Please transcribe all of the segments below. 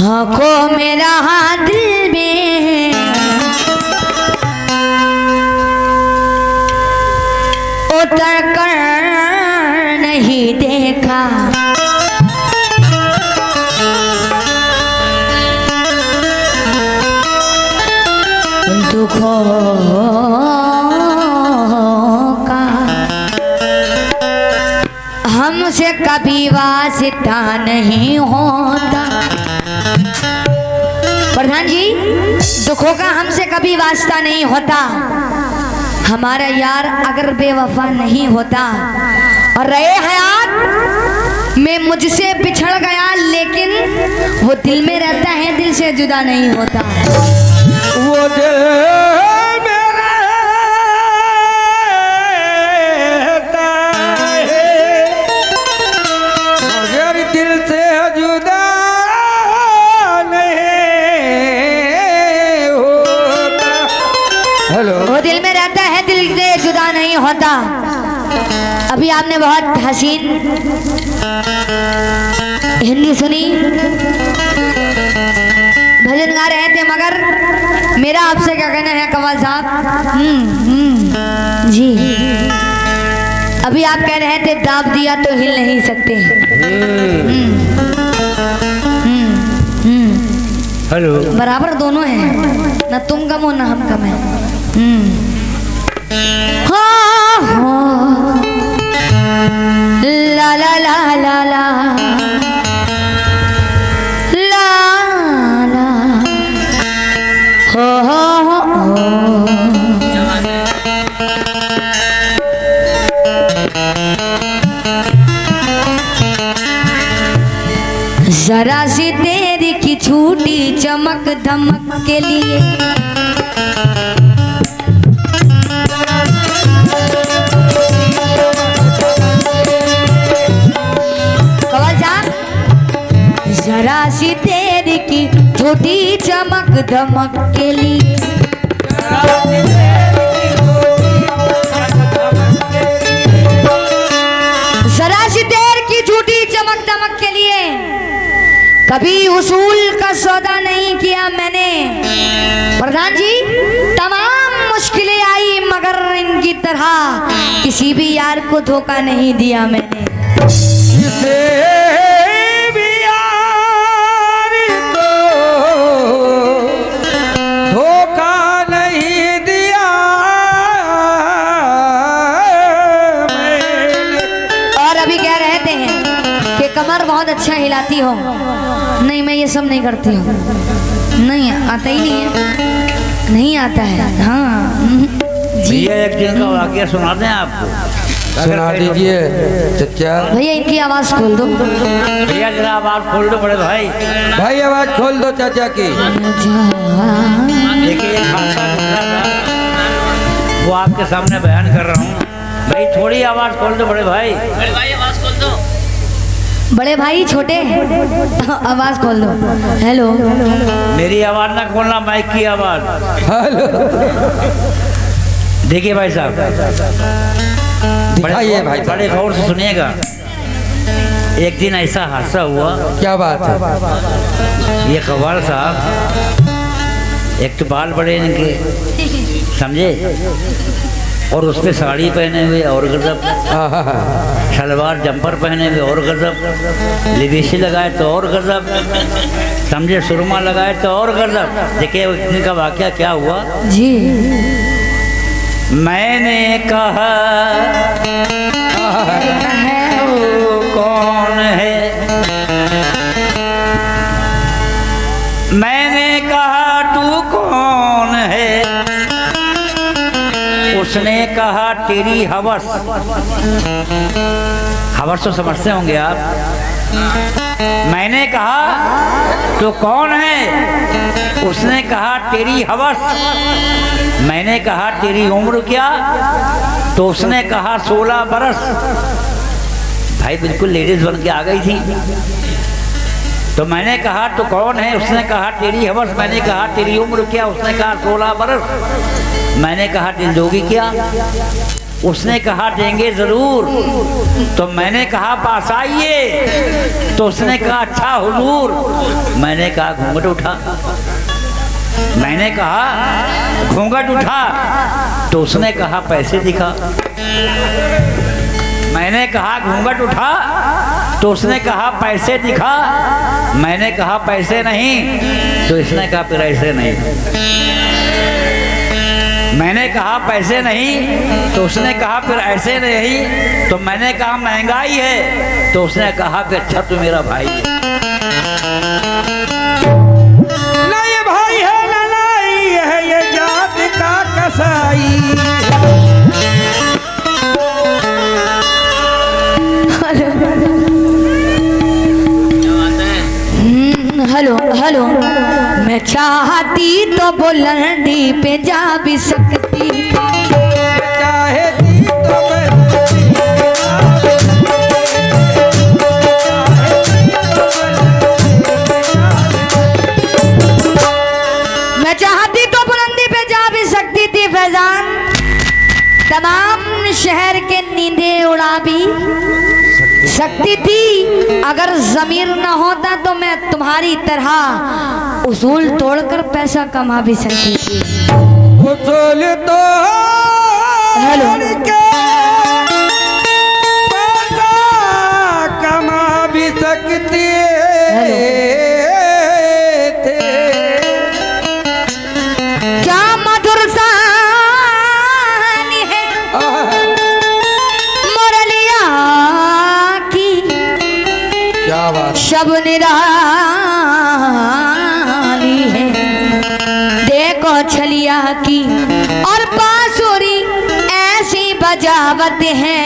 आँखों में रहा दिल में उतर कर नहीं देखा, दुखों का हमसे कभी वास्ता नहीं होता। प्रधान जी, दुखों का हमसे कभी वास्ता नहीं होता। हमारा यार अगर बेवफा नहीं होता और रहे हयात में मुझसे बिछड़ गया, लेकिन वो दिल में रहता है, दिल से जुदा नहीं होता। वो दिल मेरा रहता है मगर दिल से जुदा नहीं होता। हेलो, वो दिल में रहता है, दिल से जुदा नहीं होता। अभी आपने बहुत हसीन हिंदी सुनी, भजन गा रहे थे, मगर मेरा आपसे क्या कहना है कमाल साहब? जी, अभी आप कह रहे थे दाब दिया तो हिल नहीं सकते। हेलो, बराबर दोनों हैं, ना तुम कम हो ना हम कम है। ला ला ला ला ला ला ला हो। जरा सी तेरी की छूटी चमक धमक के लिए जरा सी तेरी की छोटी चमक धमक के लिए, जरा सी तेरी की झूठी चमक धमक के लिए कभी उसूल का सौदा नहीं किया मैंने। प्रधान जी, तमाम मुश्किलें आई मगर इनकी तरह किसी भी यार को धोखा नहीं दिया मैंने। कमर बहुत अच्छा हिलाती हो। नहीं, मैं ये सब नहीं करती हूँ, नहीं आता ही नहीं है, नहीं आता है। हाँ जी, एक दिन का वाकया सुना दें आपको? सुना दीजिए चचा। भैया इनकी आवाज खोल दो। भैया जरा आवाज खोल दो बड़े भाई। भाई आवाज खोल दो चाचा की। देखिए एक हादसा गुजरा था, वो आपके सामने बयान कर रहा हूँ। भाई थोड़ी आवाज खोल दो बड़े भाई। बड़े भाई आवाज खोल दो। बड़े भाई छोटे आवाज खोल दो। हेलो, मेरी आवाज ना खोलना, माइक की आवाज। हेलो, देखिए भाई साहब, दिखाइए भाई, बड़े गौर से सुनिएगा। एक दिन ऐसा हादसा हुआ। क्या बात है? ये कव्वाल साहब एक तो बाल बड़े इनके, समझे, और उस पे साड़ी पहने हुए और गजब, शलवार जंपर पहने हुए और गजब, लिबिशी लगाए तो और गजब, समझे, सुरमा लगाए तो और गजब। देखिए उस दिन का वाकया क्या हुआ जी। मैंने कहा वो कौन है, मैंने कहा तू कौन है, उसने कहा तेरी हवस। हवस तो समझते होंगे आप। मैंने कहा तो कौन है, उसने कहा तेरी हवस। मैंने कहा तेरी उम्र क्या, तो उसने कहा 16 बरस। भाई बिल्कुल लेडीज बन के आ गई थी। तो मैंने कहा तो कौन है, उसने कहा तेरी हवस। मैंने कहा तेरी उम्र क्या, उसने कहा 16 बरस। मैंने कहा दिल दोगी क्या, उसने कहा देंगे जरूर। तो मैंने कहा पास आइए। तो उसने कहा अच्छा हुजूर। मैंने कहा घूंघट उठा। मैंने कहा घूंघट उठा। तो उसने कहा पैसे दिखा। मैंने कहा घूंघट उठा। तो उसने कहा पैसे दिखा। मैंने कहा पैसे नहीं। तो इसने कहा फिर ऐसे नहीं। मैंने कहा पैसे नहीं। तो उसने कहा फिर ऐसे नहीं। तो मैंने कहा महंगाई है। तो उसने कहा कि अच्छा तू मेरा भाई है। ना ये भाई है ना लाई है, ये जात का कसाई। हेलो हेलो, मैं चाहती तो बुलंदी पे जा भी सकती। चाहे थी तो मैं चाहती तो बुलंदी पे जा भी सकती थी फैजान। तमाम शहर के नींदें उड़ा भी सकती थी। अगर जमीर न होता तो मैं तुम्हारी तरह उसूल तोड़कर पैसा कमा भी सकती थी। उसूल तो हेलो के पैसा कमा भी सकते थे। क्या मधुर सानी है मुरलिया की, क्या बात। शब निराली है। देखो छलिया की और बांसुरी ऐसी बजावत है,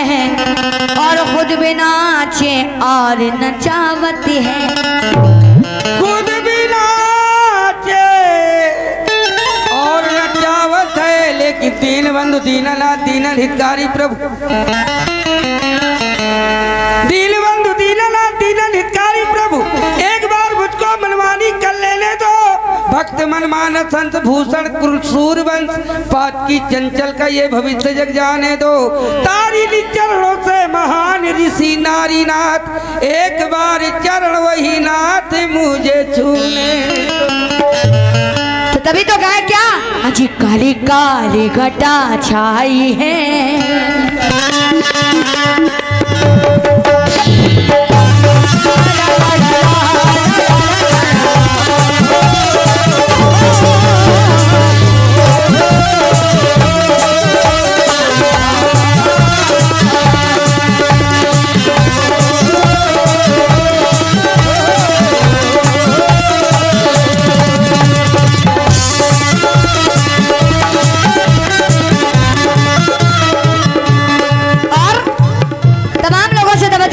और खुद भी नाचे और नचावत है। खुद भी नाचे और नचावत है, लेकिन दीन बंधु दीननाथ दीनन हितकारी प्रभु। दीन बंधु दीननाथ दीनन हितकारी प्रभु, एक बार मुझको मनमानी कर लेने दो। भक्त मनमानस संत भूषण सूरवंश पात की चंचल का ये भविष्य जग जाने दो। तारी चरणों से महान ऋषि नारीनाथ, एक बार चरण वही नाथ मुझे छूने। तो तभी तो कहा क्या, अजी काली काली घटा छाई है।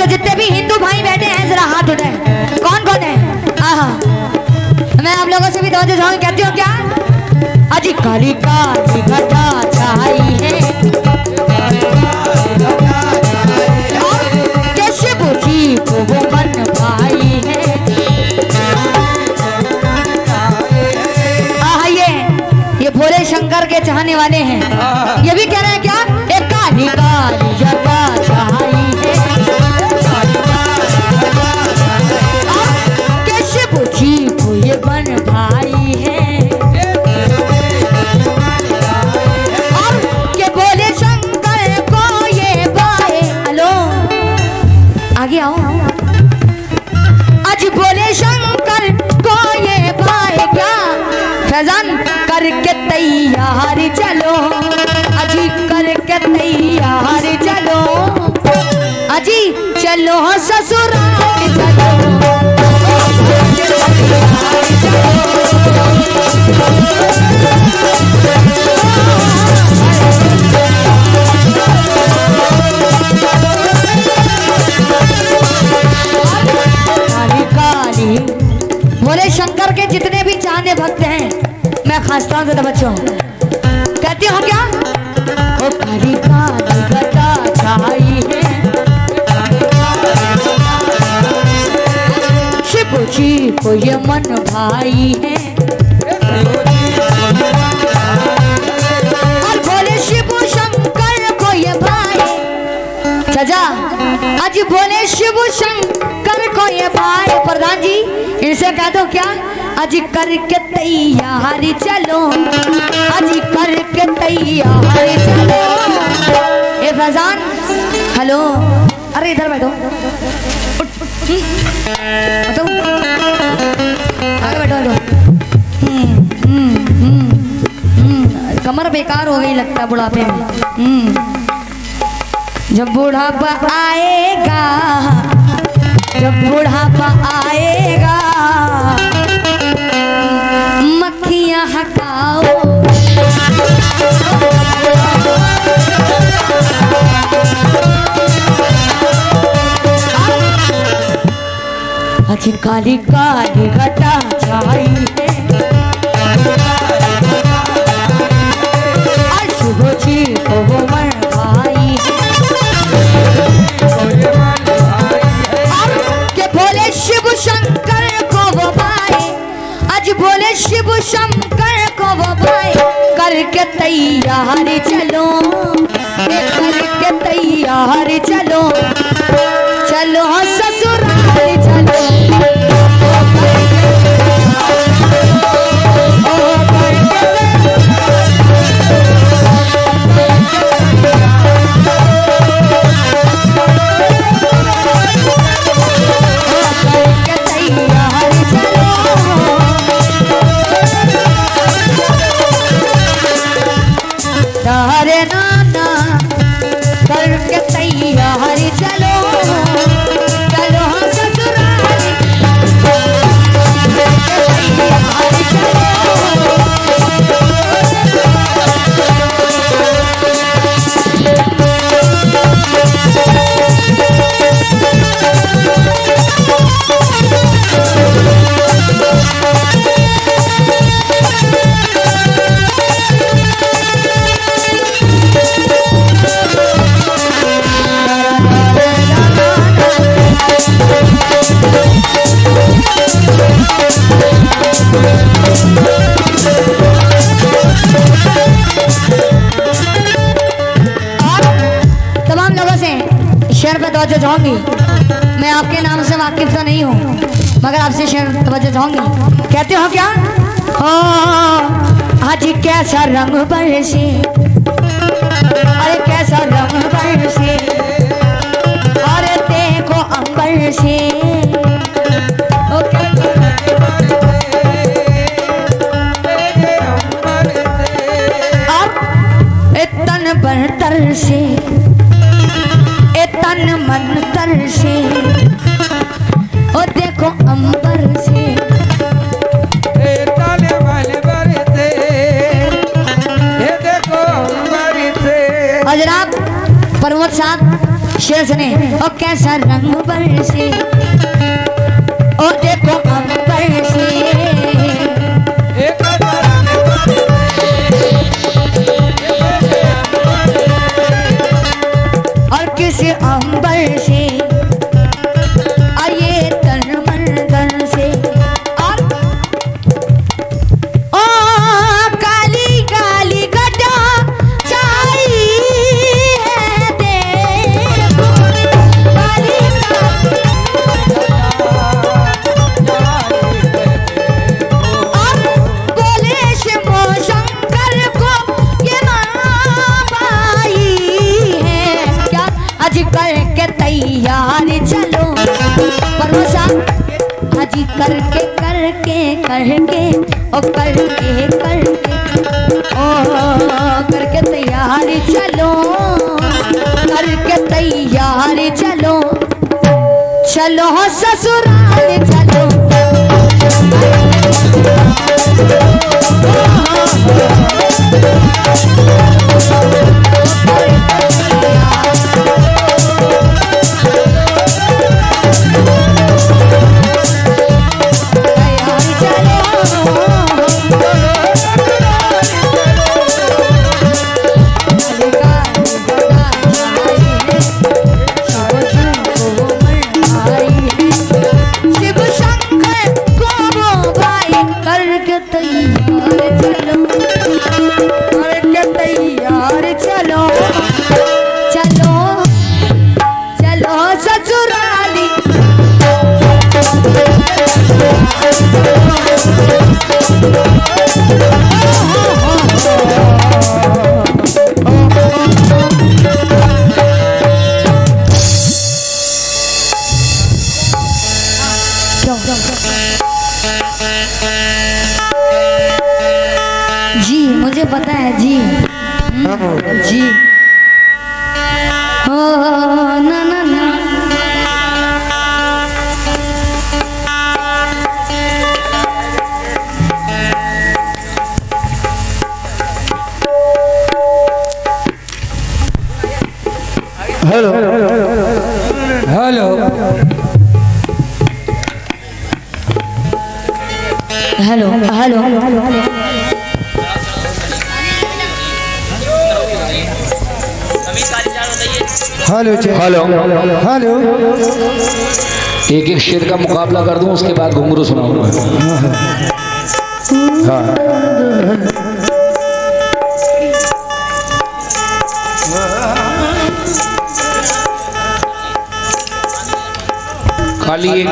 जितने भी हिंदू भाई बैठे हैं जरा हाथ उठाएं। कौन कौन है? आहा, मैं आप लोगों से भी तवज्जो चाहूंगी। कहती हूँ क्या, अजी काली काली घटा छाई है, कैसे बुझी को वो बन भाई है। आहा, ये भोले शंकर के चाहने वाले हैं। ये भी कह रहे हैं क्या, एक काली काली घटा छाई है, ये बन भाई है। और के बोले शंकर को ये बाए। हेलो आगे आओ। आज बोले शंकर को ये बाए क्या, फैजान करके तैयार चलो। अजी करके तैयार चलो, अजी चलो ससुराल चलो। भोले शंकर के जितने भी चाहने भक्त हैं, मैं खासता हूँ तो बच्चों कहती हूँ क्या, ओ काली काली घटा छाई है, शिव जी को ये मन भाई है। और बोले शिव शंकर को ये भाई बोले शिव शंकर को ये भाई। प्रधान जी इनसे कह दो क्या, आज करके तैयारी चलो, आज करके तैयारी चलो। ए फैजान हेलो, अरे इधर बैठो, बैठो आगे बैठो। कमर बेकार हो गई लगता है बुढ़ापे में। जब बुढ़ापा आएगा, जब बुढ़ापा आएगा, मक्खियाँ हटाओ। आज काली काली घटा छाई है, शुभ जी को वो मर भाई के बोले शिव शंकर को वो भाई। आज बोले शिव शंकर को वो भाई, करके तैयारी चलो, करके तैयारी चलो, चलो ससुराल चलो। हरे नाना करके तैयारी चलो, चलो ससुराल तैयारी चलो। तमाम लोगों से शेर पे तवज्जो चाहूंगी। मैं आपके नाम से वाकिफ तो नहीं हूँ, मगर आपसे शेर तवज्जो चाहूंगी। कहते हो क्या, हो आज कैसा रंग बरसे, अरे कैसा रंग बरसे, अरे देखो अंबर से। तन बरतर से, ए तन मन तर से, ओ देखो अंबर से, ए तन मन बरसे, ए देखो अंबर से। और जनाब प्रमोद साहब शेर सुने, ओ कैसा रंग बरसे, ओ देखो अंबर से, किसी अंबर से, आइए तन मन तन से। और ओ काली काली घटा छाई है, देखो काली और बोले शिव शंकर को ये माँ भाई है क्या, आज करके तैयारी चलो। परमोसा आज करके करके करके ओ करके करके ओ करके तैयारी चलो, करके तैयारी चलो, चलो ससुराल चलो। शिव शंकर को वो भाई, करके तैयार चलो। जाओ। जी मुझे पता है जी। जी ओ ना ना ना। Hello hello hello hello hello hello hello. एक एक शेर का मुकाबला कर दूं, उसके बाद घुंघरू सुनाऊंगा। हाँ खाली एक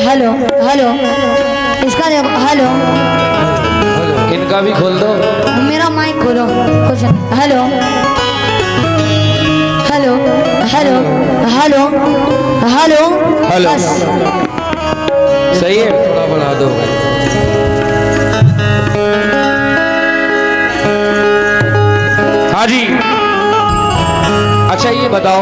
हेलो हेलो इसका देखो हेलो इनका भी खोल दो। मेरा माइक खोलो कुछ hello hello hello hello hello hello. बस सही है, थोड़ा बढ़ा दो। हाँ जी, अच्छा ये बताओ,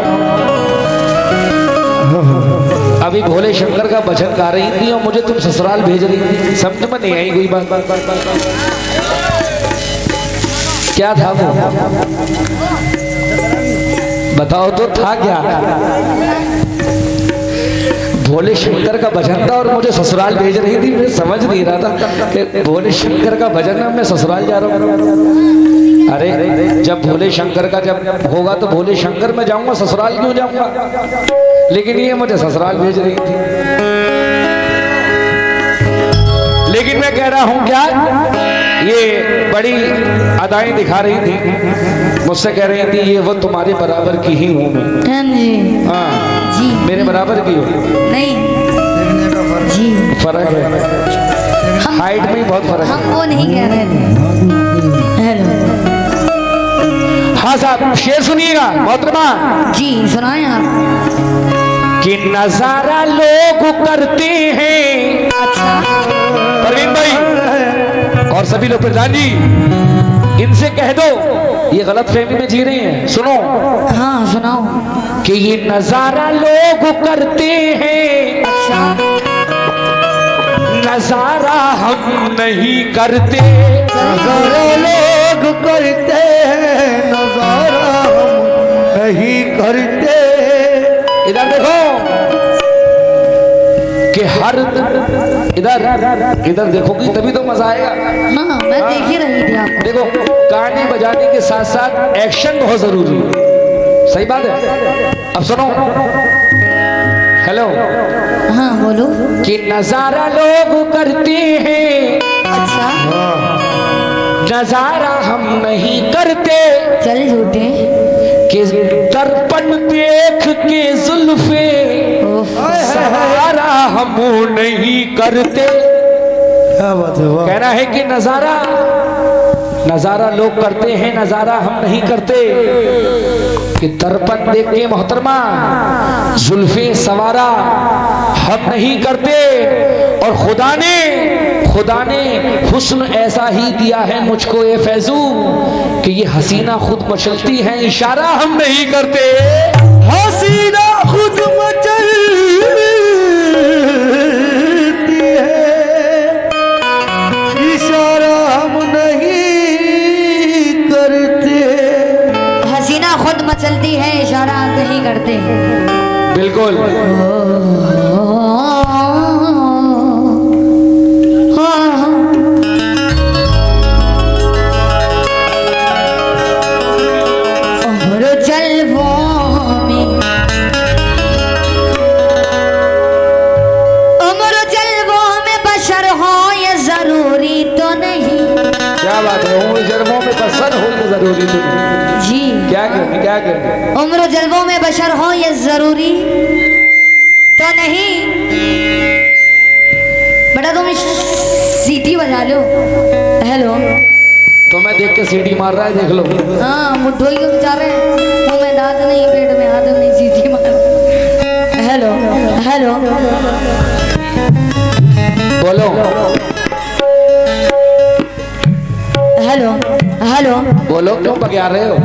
अभी भोले शंकर का भजन गा रही थी और मुझे तुम ससुराल भेज रही थी, समझ में नहीं आई कोई बात। क्या था वो, बताओ तो था क्या? भोले शंकर का भजन था और मुझे ससुराल भेज रही थी। मैं समझ नहीं रहा था कि भोले शंकर का भजन है, मैं ससुराल जा रहा हूँ। अरे जब भोले शंकर का जब होगा तो भोले शंकर में जाऊंगा, ससुराल क्यों जाऊंगा? लेकिन ये मुझे ससुराल भेज रही थी। लेकिन मैं कह रहा हूं क्या, ये बड़ी अदाएं दिखा रही थी, मुझसे कह रही थी ये वो तुम्हारे बराबर की ही हूं मैं। हाँ जी मेरे बराबर की हो नहीं जी, फर्क है, हाइट में ही बहुत फर्क हम है। वो नहीं कह रहे थे। हेलो हाँ साहब, शेर सुनिएगा मोहतरमा जी, सुनाएं आप। कि नजारा लोग करते हैं, अच्छा परवीन भाई और सभी लोग, प्रधान जी इनसे कह दो ये गलत फहमी में जी रहे हैं। सुनो, हाँ सुनाओ। कि ये नजारा लोग करते हैं, अच्छा नजारा हम नहीं करते। नजारा लोग करते हैं, नजारा हम नहीं करते। इधर देखो कि हर इधर देखोगी तभी तो मजा आएगा। हाँ मैं देख ही रही थी आपको। देखो गाने बजाने के साथ साथ एक्शन बहुत जरूरी है, सही बात है। अब सुनो, हेलो हाँ बोलो। कि नजारा लोग करते हैं, अच्छा नजारा हम नहीं करते। चल झूठे। कि दर्पण देख के जुल्फे सहारा हम नहीं करते। क्या बात है, वाह। कहना है कि नजारा नजारा लोग करते हैं, नजारा हम नहीं करते। कि दर्पण देख के मोहतरमा जुल्फे सवारा हम नहीं करते। और खुदा ने हुस्न ऐसा ही दिया है मुझको ये फैजू कि ये हसीना खुद मचलती है, इशारा हम नहीं करते। हसीना खुद मचलती है, इशारा हम नहीं करते। हसीना खुद मचलती है, इशारा आप नहीं करते। बिल्कुल। क्या बात है, उम्र जन्मों में बसर हो ये जरूरी तो जी। क्या कहते उम्र जल्बों में बशर हो ये जरूरी तो नहीं। बेटा तुम सीटी बजा लो। हेलो, तो मैं देख के सीटी मार रहा है, देख लो। हाँ, मुट्ठो ही बेचारे मुंह में दांत नहीं, पेट में हाथ नहीं, सीटी मार। हेलो हेलो, बोलो। हेलो हेलो, बोलो, क्यों बगैर रहे हो?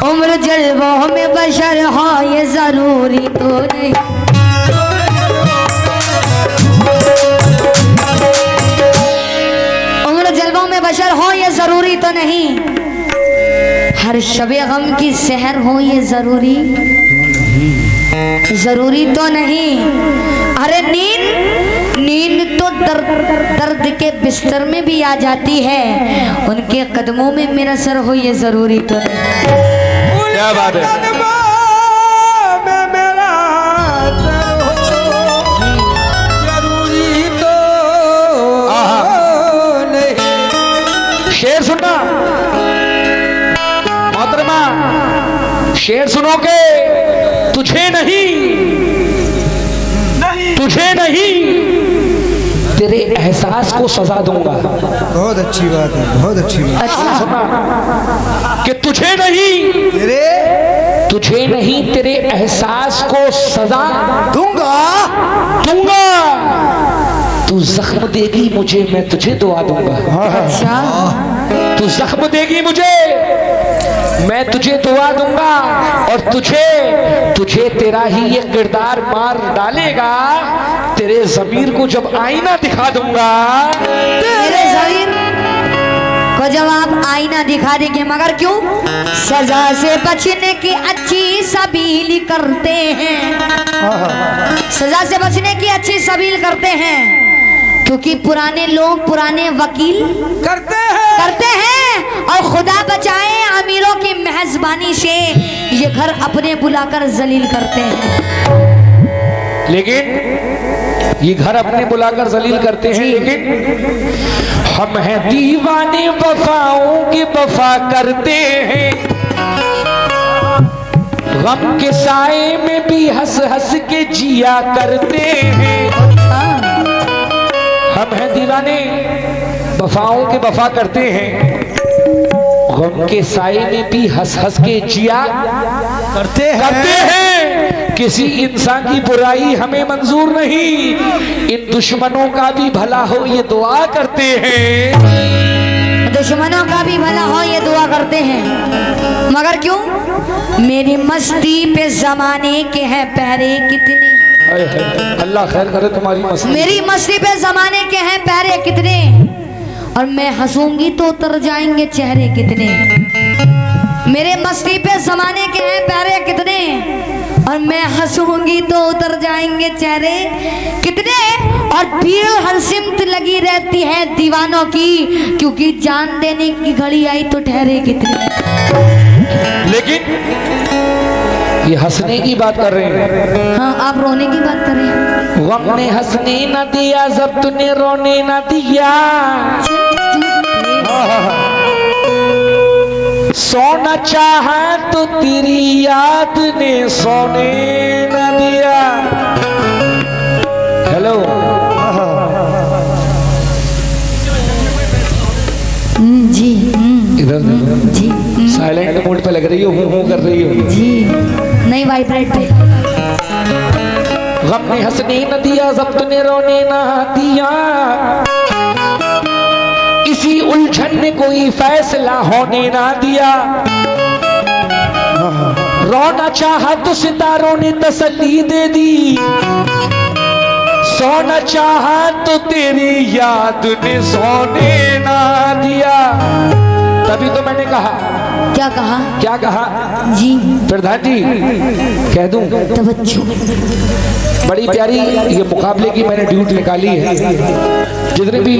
उम्र जल्बों में बशर हो ये जरूरी तो नहीं। उम्र जल्बों में बशर हो ये जरूरी तो नहीं। हर शबे गम की सहर हो ये जरूरी तो नहीं। अरे नींद तो दर्द के बिस्तर में भी आ जाती है, उनके कदमों में मेरा सर हो ये जरूरी तो नहीं। क्या बात है? में मेरा सर हो जरूरी तो नहीं। शेर सुनना मोहतरमा, शेर सुनोगे। तुझे नहीं तेरे एहसास को सजा दूंगा। बहुत अच्छी बात है, बहुत अच्छी बात। अच्छा सुना कि तुझे नहीं तेरे एहसास को सजा दूंगा। तू जख्म देगी मुझे, मैं तुझे दुआ दूंगा। अच्छा, तू जख्म देगी मुझे, मैं तुझे दुआ दूंगा। और तुझे तेरा ही ये किरदार मार डालेगा। तेरे ज़मीर को जब आईना दिखा दूंगा, मेरे ज़मीर को जब आप आईना दिखा देंगे, मगर क्यों? सजा से बचने की अच्छी सबील करते हैं। सजा से बचने की अच्छी सबील करते हैं, क्योंकि पुराने लोग पुराने वकील करते हैं। और खुदा बचाए अमीरों की मेहरबानी से ये घर अपने बुलाकर जलील करते हैं। लेकिन ये घर अपने बुलाकर जलील करते हैं, लेकिन हम हैं दीवाने वफाओं की वफा करते हैं। गम के साए में भी हंस हंस के जिया करते हैं। हम हैं दीवाने वफाओं के वफा करते हैं। गम के साए में भी हंस हंस के जिया करते हैं। किसी इंसान की बुराई हमें मंजूर नहीं, इन दुश्मनों का भी भला हो ये दुआ करते हैं। दुश्मनों का भी भला हो ये दुआ करते हैं, मगर क्यों? मेरी मस्ती पे जमाने के हैं पहरे कितने। अल्लाह खैर करे तुम्हारी मस्ती। मेरी मस्ती पे जमाने के हैं पहरे कितने, और मैं हंसूंगी तो उतर जाएंगे चेहरे कितने। मेरे मस्ती पे जमाने के हैं पहरे कितने, और मैं हंसूंगी तो उतर जाएंगे चेहरे कितने। और भीड़ हर सिमत लगी रहती है दीवानों की, क्योंकि जान देने की घड़ी आई तो ठहरे कितने। लेकिन ये हंसने की बात कर रहे हैं। हाँ, आप रोने की बात कर रहे हैं। गम ने हंसने न दिया जब तूने रोने न दिया। सोना चाहा तो तेरी याद ने सोने न दिया। हेलो, जी इधर देखो, जी साइलेंट मोड पे लग रही हो, हूँ कर रही हो। जी नहीं वाइब्रेट पे। गम ने हंसने न दिया, ज़ब्त ने रोने न दिया, इसी उलझन ने कोई फैसला होने ना दिया। रोना चाहा तो सितारों ने तसल्ली दे दी, सोना चाहा तो तेरी याद ने सोने ना दिया। तभी तो मैंने कहा। क्या कहा? क्या कहा जी प्रधान जी? कह दूं? तवज्जो। बड़ी प्यारी ये मुकाबले की मैंने ड्यूट निकाली है। जितने भी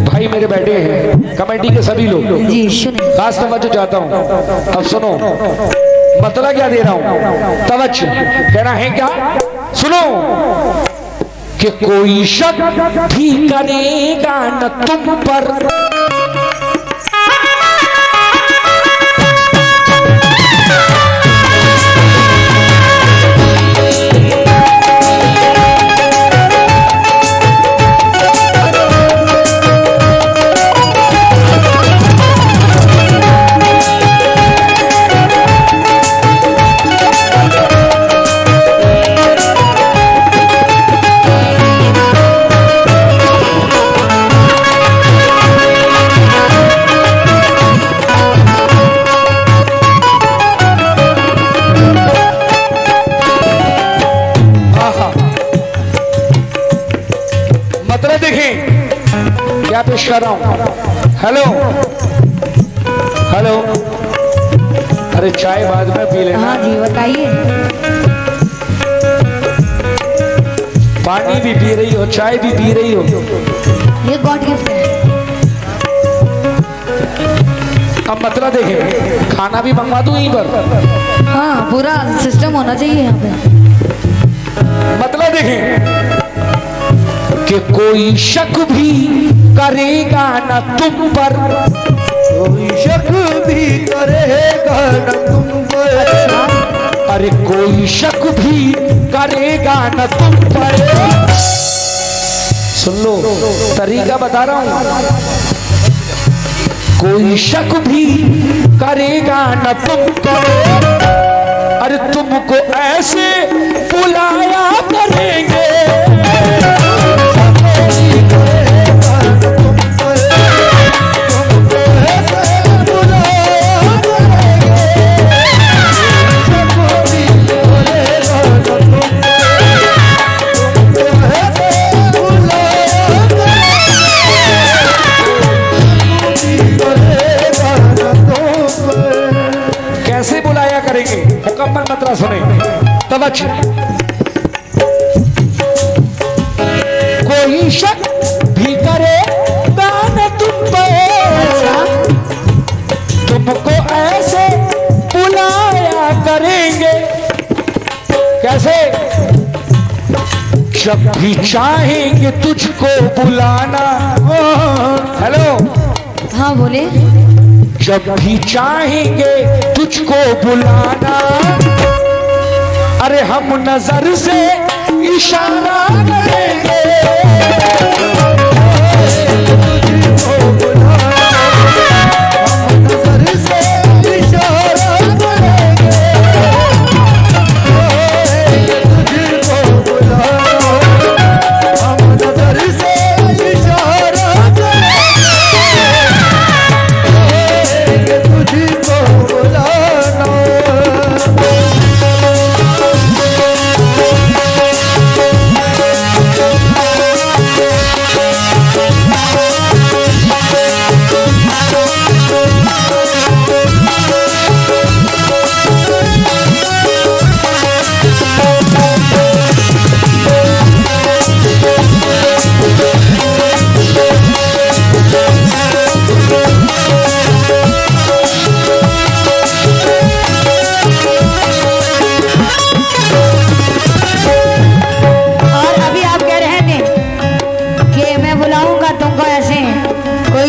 भाई मेरे बैठे हैं कमेटी के सभी लोग, जी सुने। खास तवज्जो चाहता हूँ। अब सुनो, मतलब क्या दे रहा हूँ, तवज्जो कहना है क्या? सुनो कि कोई शक भी करेगा न तुम पर, क्या पेश कर रहा हूं। हेलो हेलो, अरे चाय बाद में पी लेना। हाँ जी बताइए। पानी भी पी रही हो, चाय भी पी रही हो, ये गॉड गिफ्ट है। अब मतलब देखें, खाना भी मंगवा दूं यहीं पर। हाँ पूरा सिस्टम होना चाहिए यहाँ पे। मतलब देखें कि कोई शक भी करेगा न तुम पर, कोई शक भी करेगा न तुम पर, अरे कोई शक भी करेगा न तुम पर। सुन लो तरीका बता रहा हूं, कोई शक भी करेगा न तुम पर, अरे तुमको ऐसे बुलाया करेंगे, कैसे बुलाया करेंगे, मुकम्मल मतलब सुने। तवज्जो, कोई शक भी करेगा न तुम पर, तुमको ऐसे बुलाया करेंगे। कैसे? जब भी चाहेंगे तुझको बुलाना। हेलो, हाँ बोले। जब भी चाहेंगे तुझको बुलाना, अरे हम नजर से इशारा करेंगे,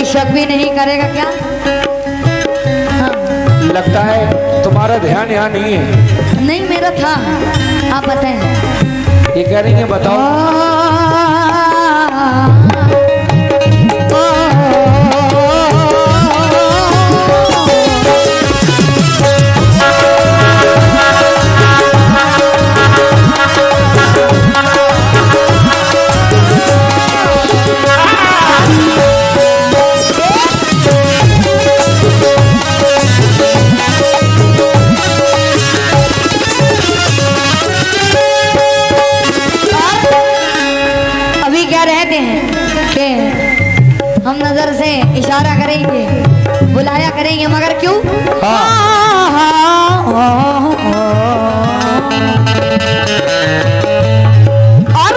शक भी नहीं करेगा क्या? हाँ। लगता है तुम्हारा ध्यान यहाँ नहीं है। नहीं मेरा था, आप बताएं। ये कह रही है बताओ। इशारा करेंगे, बुलाया करेंगे, मगर क्यों? और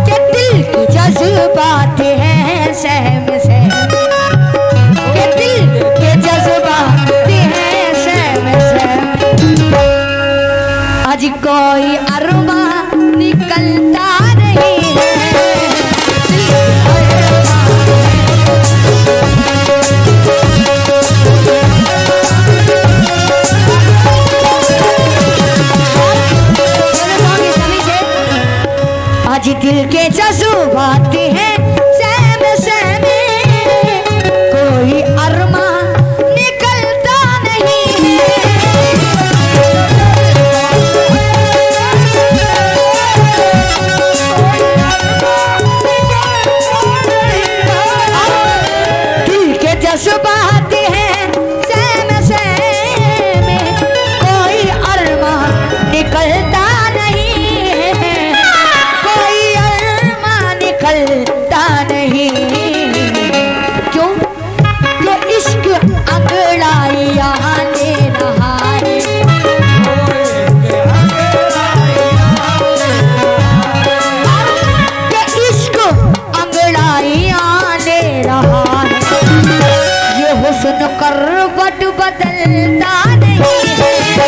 के दिल की जज्बात हैं सहम सहम, के दिल के जज्बात हैं सहम सहम। आज कोई अरमा निकलता नहीं है, आज दिल के जज्बात हैं सहम सहम, कोई अरमा निकलता नहीं है। दिल के जज्बात हैं सहम सहम, कोई अरमा निकलता निकलता नहीं। क्यों? क्यों इश्क अंगड़ाइयां ले रहा है, कि इश्क अंगड़ाइयां ले रहा है। ये हुस्न करवट बदलता नहीं है,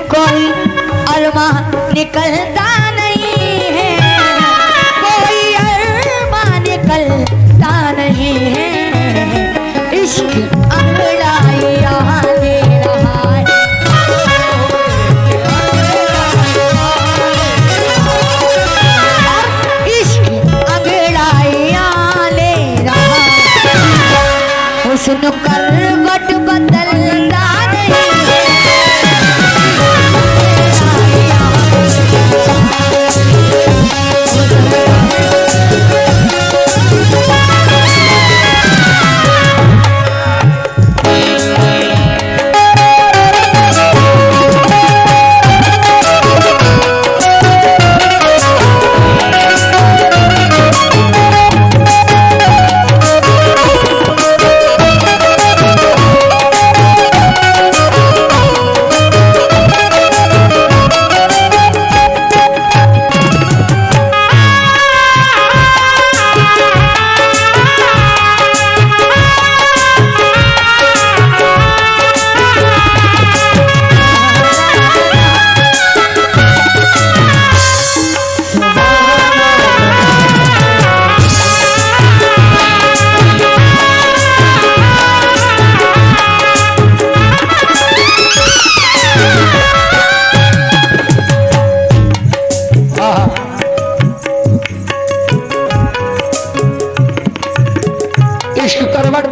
कोई अरमा निकलता नहीं है, कोई अरमा निकलता नहीं है। इश्क अंगड़ाइयां ले रहा है, इश्क अंगड़ाइयां ले रहा है। हुस्न करवट बदलता नहीं है,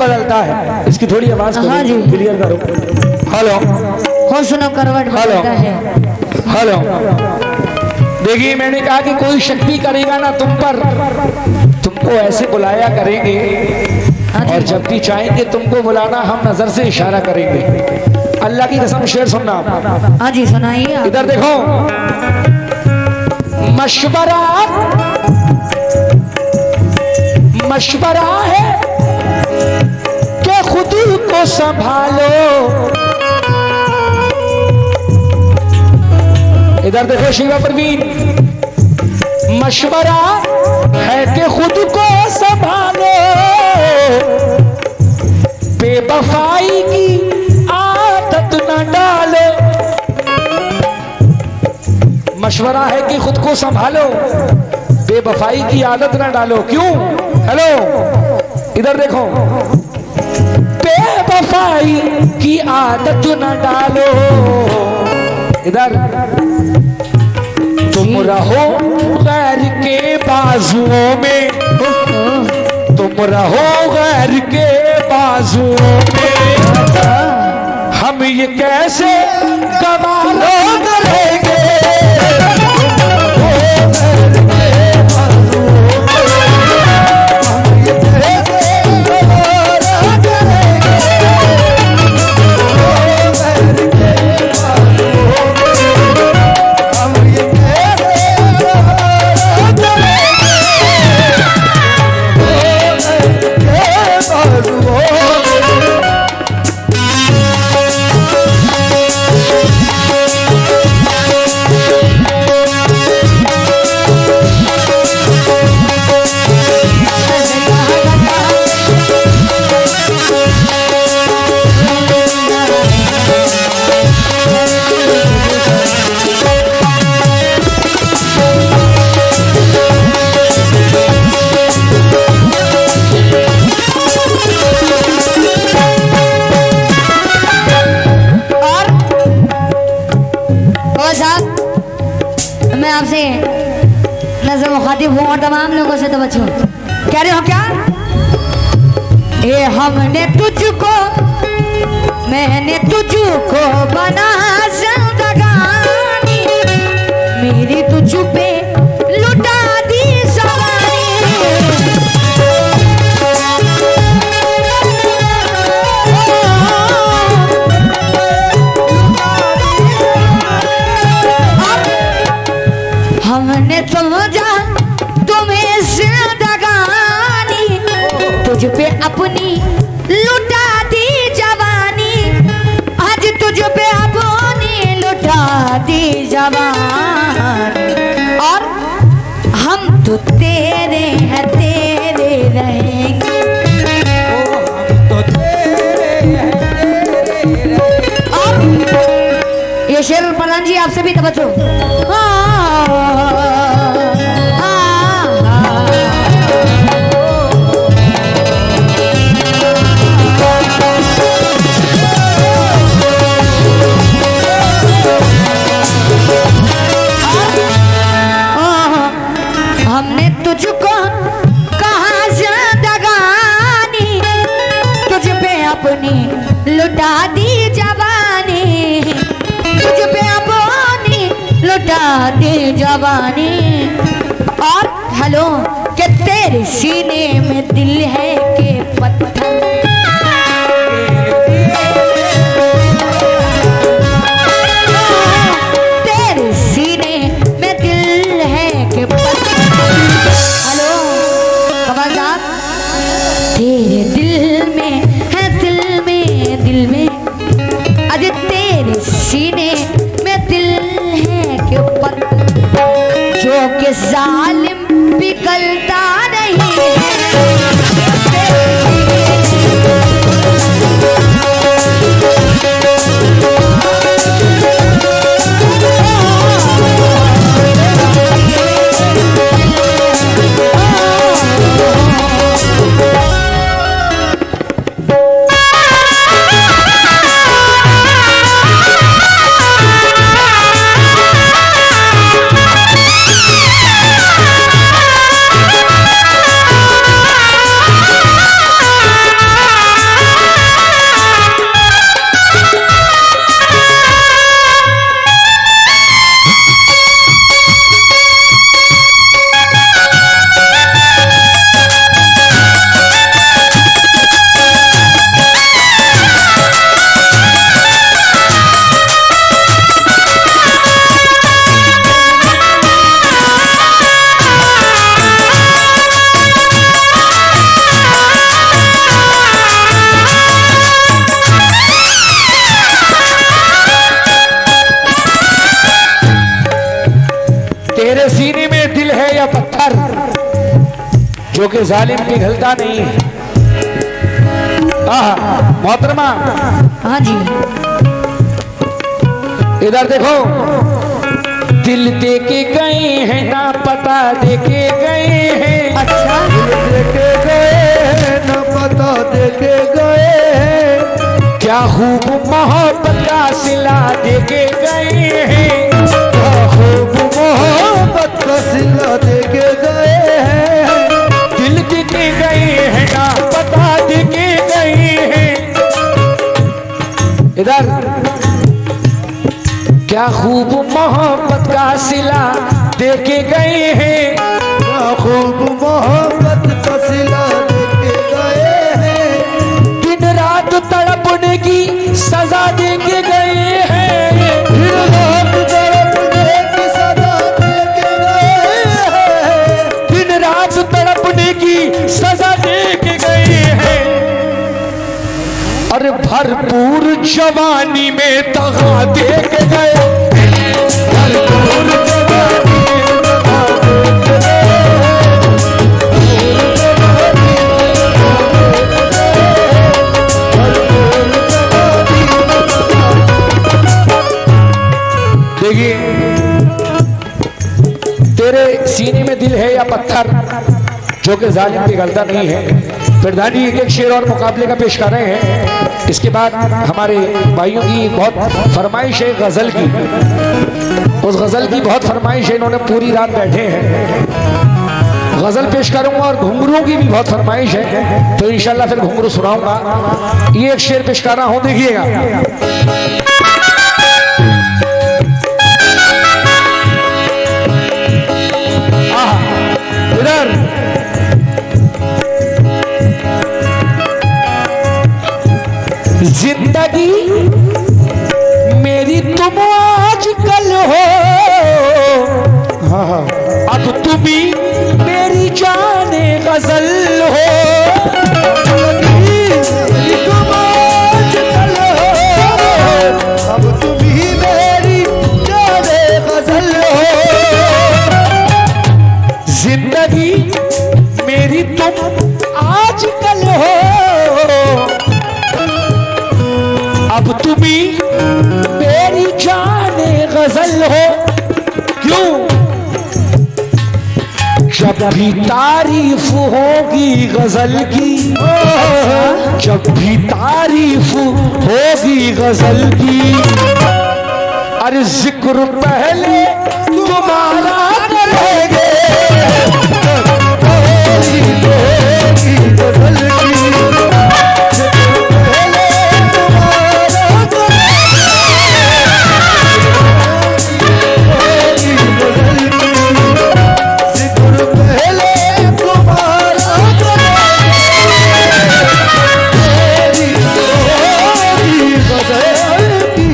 बदलता है। इसकी थोड़ी आवाज हाँ जी क्लियर करो। हेलो हो सुनो, करवट बदलता है। हेलो देखिए, मैंने कहा कि कोई शक्ति करेगा ना तुम पर, तुमको ऐसे बुलाया करेंगे, और जब भी चाहेंगे तुमको बुलाना हम नजर से इशारा करेंगे। अल्लाह की कसम शेर सुनना। हाँ जी सुनाइए। इधर देखो, मशवरा मशवरा है कि खुद को संभालो। इधर देखो शिवा परवीन, मशवरा मशवरा है कि खुद को संभालो, बेवफाई की आदत ना डालो। क्यों? हेलो, इधर देखो, बेवफाई की आदत न डालो। इधर, तुम रहो गैर के बाजुओं में, तुम रहो गैर के बाजुओं में, हम ये कैसे गवारा करेंगे। आपसे नजर मुखातिब हूँ और तमाम लोगों से तवज्जो। कह रहे हो क्या? ये हमने तुझको, मैंने तुझको बना जिंदगानी, मेरी तुझ पे लुटा दी जवानी। हमने समझा तुम्हें जिंदगानी, तुझ पे अपनी लुटा दी जवानी, आज तुझ पे अपनी लुटा दी जवानी। और हम तो तेरे हैं, तेरे रहेंगे, तो तेरे हैं, तेरे रहेंगे। और ये शेर प्रधान जी आपसे भी तवज्जो। हमने तुझको कहा जिंदगानी, तुझ पे अपनी लुटा दी जवानी, तुझ पे अपनी लुटा दी जवानी। और हेलो, कि तेरे सीने में दिल है के पत्थर, तेरे सीने में दिल है के पत्थर। हेलो कमल साहब, तेरे दिल में है, दिल में, दिल में, अरे तेरे सीने में दिल है कि पत्थर, जो कि जालिम पिघलता नहीं है। तेरे सीने में दिल है या पत्थर, जो कि जालिम पिघलता नहीं है। मोहतरमा, हाँ जी, इधर देखो, दिल दे के गए हैं ना पता दे के गए हैं। अच्छा देखे गए न पता देखे गए क्या खूब मोहब्बत का सिला दे के गए हैं। खूब मोहब्बत का सिला देके गए हैं। दिल दे के गए हैं ना पता दे के गए हैं। इधर क्या खूब मोहब्बत का सिला दे के गए हैं। खूब मोहब्बत का सिला देके गए हैं। दिन रात तड़पने की सजा दे के गए हैं। फिर रात तड़पने की सजा देके गए हैं। दिन रात तड़पने की सजा दे के गए हैं। अरे भरपूर जवानी में दगा दे के गए। भरपूर जवानी में दगा दे के देखिए, तेरे सीने में दिल है या पत्थर, जो कि जालिम पिघलता नहीं है। प्रधान जी एक शेर और मुकाबले का पेश कर रहे हैं। इसके बाद हमारे भाइयों की बहुत फरमाइश है गजल की। उस गजल की बहुत फरमाइश है, इन्होंने पूरी रात बैठे हैं। गजल पेश करूंगा और घुंघरू की भी बहुत फरमाइश है, तो इंशाल्लाह फिर घुंघरू सुनाऊंगा। ये एक शेर पेश कर रहा हूं, देखिएगा। इधर जिंदगी मेरी तुम आज कल हो। हाँ, अब तुम ही मेरी जाने गजल हो। तुम आज कल हो, अब तुम ही मेरी जाने गजल हो। जिंदगी मेरी तुम आज कल हो, अब तुम ही मेरी जाने गजल हो। क्यों? जब भी तारीफ होगी गजल की, जब भी तारीफ होगी गजल की, अरे जिक्र पहले तुम्हारा करेंगे। गजल की पहले तुम्हारा गजल की जिक्र पहले तुम्हारा गजल की।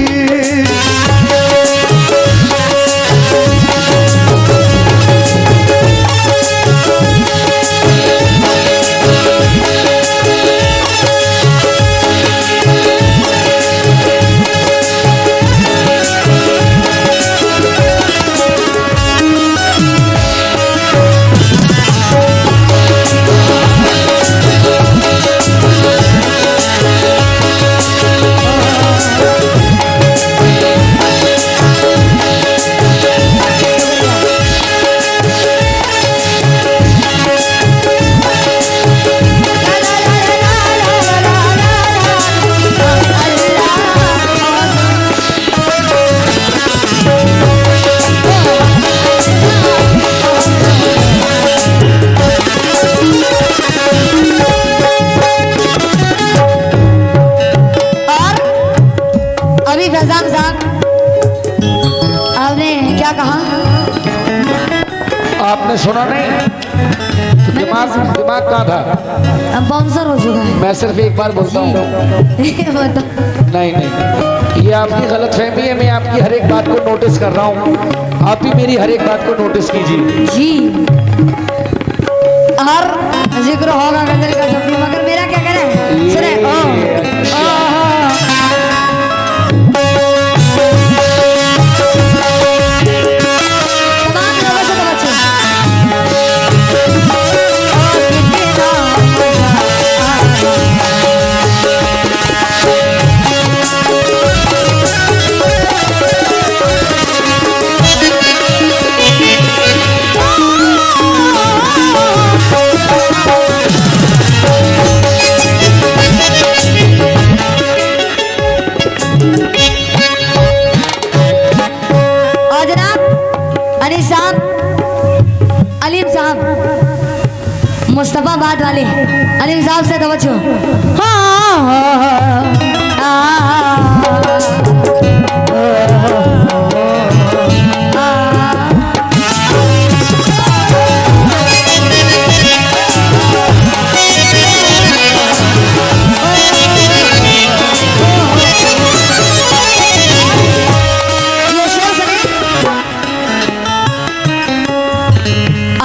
आपने सुना नहीं? तो दिमाग कहाँ था? अब बाउंसर हो चुका है। मैं सिर्फ एक बार बोलता हूँ। बताओ। नहीं, ये आपकी गलत फहमी है। मैं आपकी हर एक बात को नोटिस कर रहा हूँ, आप भी मेरी हर एक बात को नोटिस कीजिए। जी, हर जिक्र होगा गजल का जब भी, मगर मेरा क्या करें? सुने मुस्तफाबाद वाले अलीम साहब से तवज्जो। हाँ,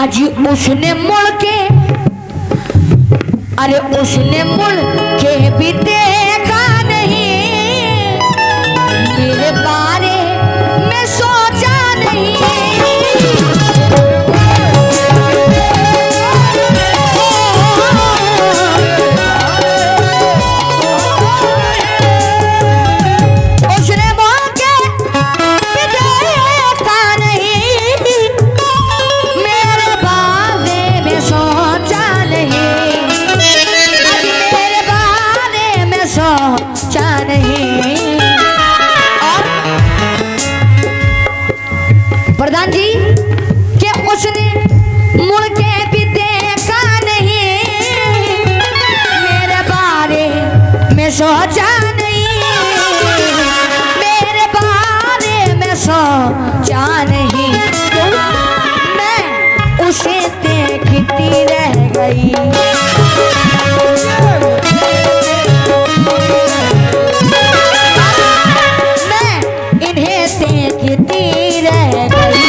आज उसने मुड़ के, अरे उसने मुड़ के भी देखा नहीं, मेरे बारे में सोचा नहीं। उसने मुड़ के भी देखा नहीं, मेरे बारे में सोचा नहीं, आज मेरे बारे में सोचा नहीं। और प्रधान जी कि उसने मुड़ के भी देखा नहीं, मेरे बारे में सोचा नहीं, मेरे बारे में सोचा नहीं। मैं उसे देखती रह गई, मैं इन्हें देखती रह गई,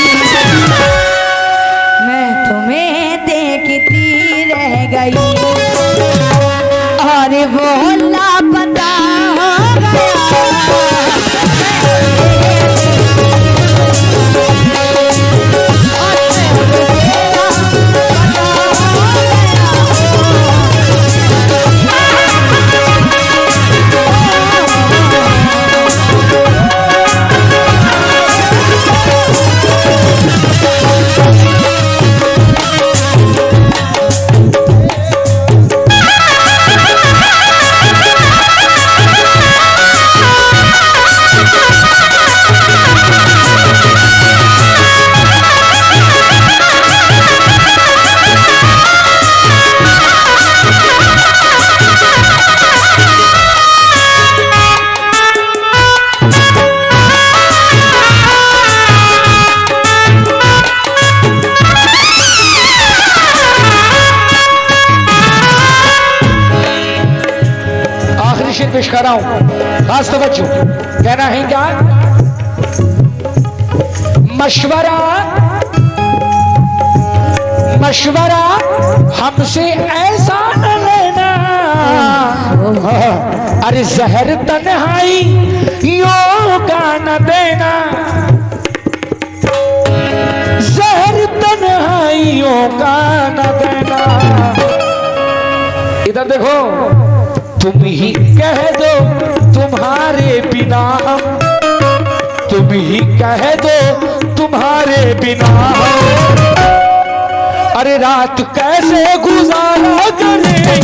मैं तुम्हें देखती रह गई, और वो लापता हो गया। पेश कर रहा हूं, खास तवज्जो। कहना है क्या? मशवरा मशवरा हमसे ऐसा न लेना, अरे जहर तन्हाई योगा न देना, जहर तन्हाइयों का न देना। इधर देखो, तुम ही कह दो तुम्हारे बिना हम, तुम ही कह दो तुम्हारे बिना हम, अरे रात कैसे गुजारा करेंगे।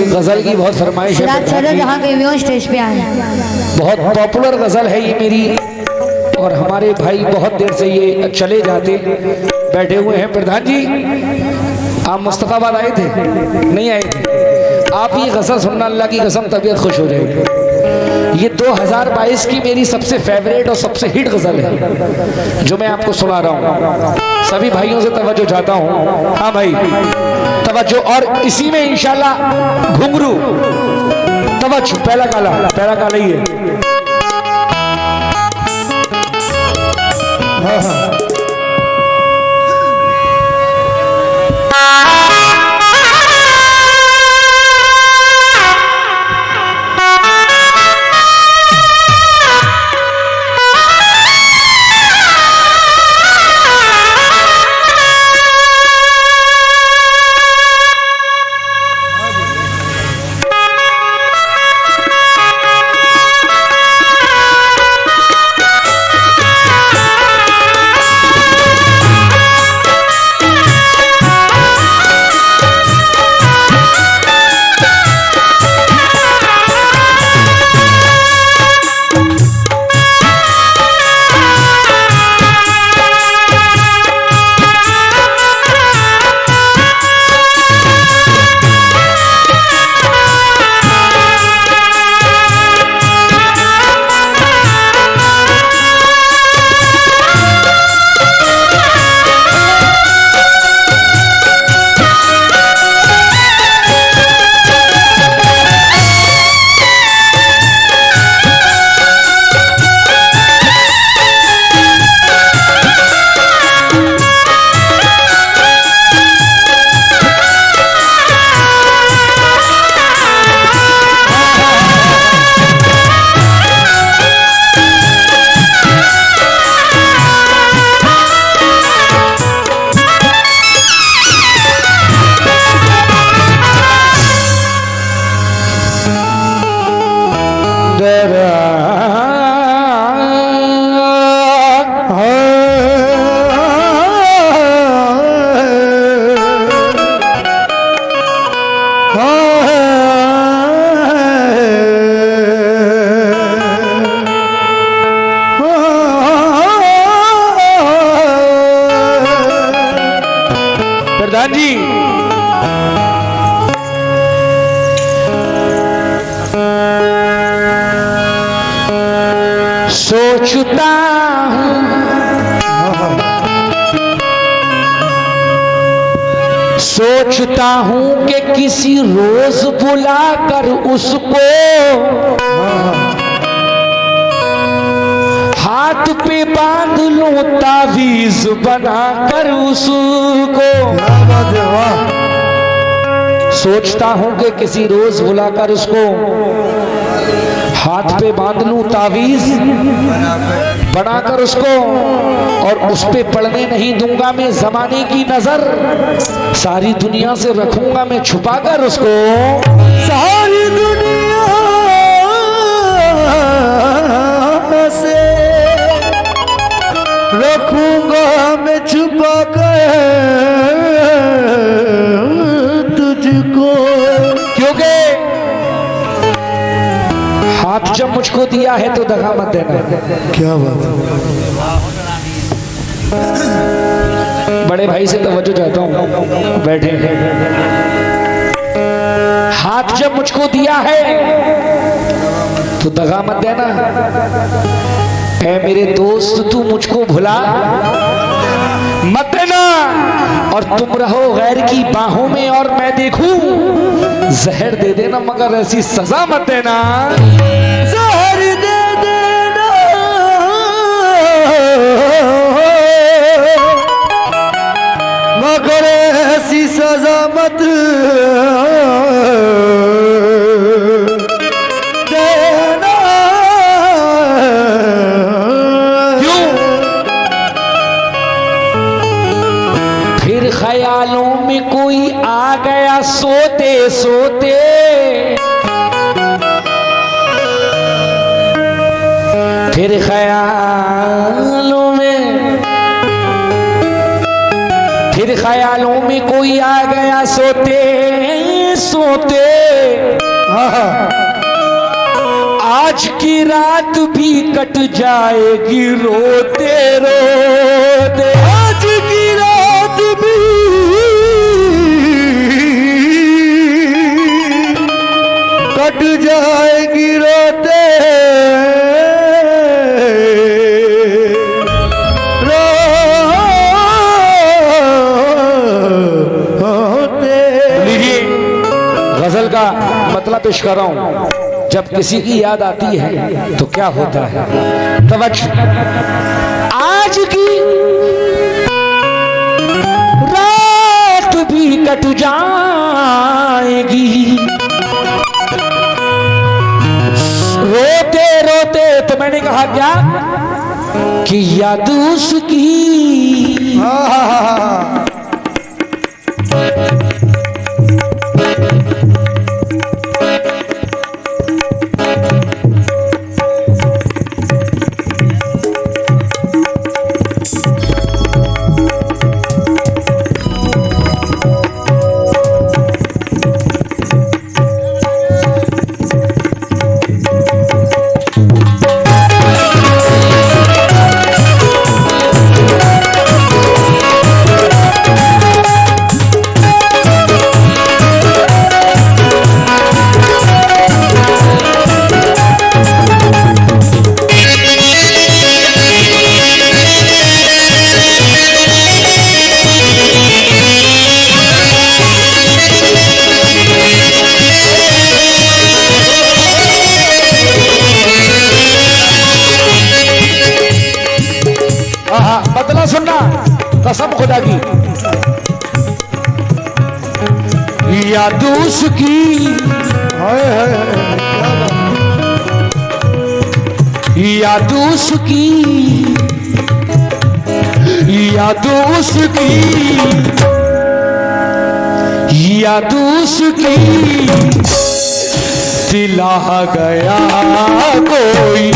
गजल की बहुत फरमाइश है, जहाँ के व्यूअर्स स्टेज पे आए, बहुत पॉपुलर गजल है ये मेरी, और हमारे भाई बहुत देर से ये चले जाते बैठे हुए हैं। प्रधान जी, आप मुस्तफाबाद आए थे? नहीं आए थे? आप ये गजल सुनना, अल्लाह की कसम तबीयत खुश हो जाएगी। ये 2022 की मेरी सबसे फेवरेट और सबसे हिट गजल है जो मैं आपको सुना रहा हूँ। सभी भाइयों से तवज्जो चाहता हूँ। हाँ भाई, तवज्जो। और इसी में इंशाल्लाह घुंघरू मच, पहला काला ही है। हाँ हाँ प्रधान जी, सोचता हूँ कि किसी रोज बुलाकर उसको हाथ पे बांध लूं तावीज बनाकर उसको। सोचता हूं कि किसी रोज बुलाकर उसको हाथ पे बांध लूं तावीज बनाकर उसको, और उस पे पड़ने नहीं दूंगा मैं जमाने की नजर, सारी दुनिया से रखूंगा मैं छुपाकर उसको। सारी दुनिया से रखूंगा मैं छुपा कर तुझको, क्योंकि हाथ जब मुझको दिया है तो दगा मत देना। क्या बात है। बड़े भाई से तवज्जो चाहता हूं, बैठे। हाथ जब मुझको दिया है तो दगा मत देना। ऐ मेरे दोस्त तू मुझको भुला मत देना, और तुम रहो गैर की बाहों में और मैं देखूं जहर दे देना, मगर ऐसी सजा मत देना। जहर दे देना मगर ऐसी सजा मत देना। क्यों? फिर ख्यालों में कोई आ गया सोते सोते, फिर ख्यालों में कोई आ गया सोते सोते। आज की रात भी कट जाएगी रोते रोते, आज की रात भी कट जाएगी रोते लीजिए गजल का मतलब पेश कर रहा हूं। जब किसी की याद आती है तो क्या होता है। तवज्जो, आज की रात भी कट जाएगी, रोते रोते। तो मैंने कहा क्या कि याद उसकी बदला सुनना, कसम खुदा की, याद उसकी याद उसकी याद उसकी याद उसकी दिला गया कोई,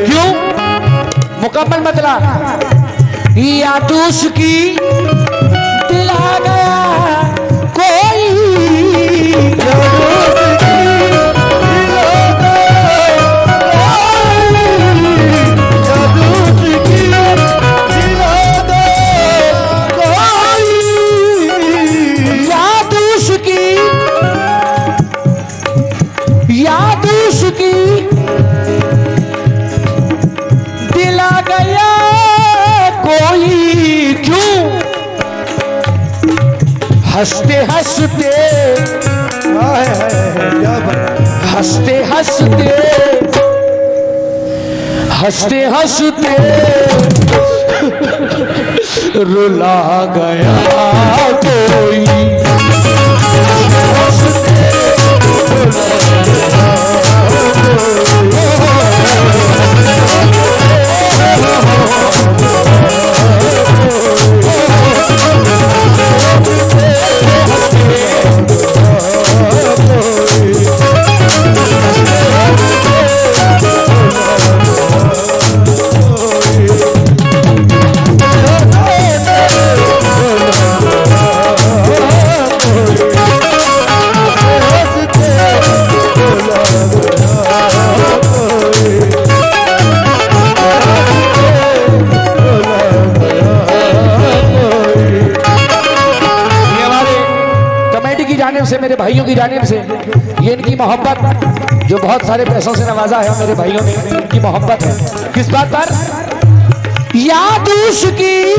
क्यों मुकम्मल मतलब याद उसकी दिला गया कोई, याद उसकी दिला गया कोई। क्यों हंसते हंसते हंसते हंसते हंसते हंसते रुला गया कोई, से मेरे भाइयों की जानिब से ये इनकी मोहब्बत जो बहुत सारे पैसों से नवाजा है मेरे भाइयों ने, इनकी मोहब्बत है किस बात पर, याद उसकी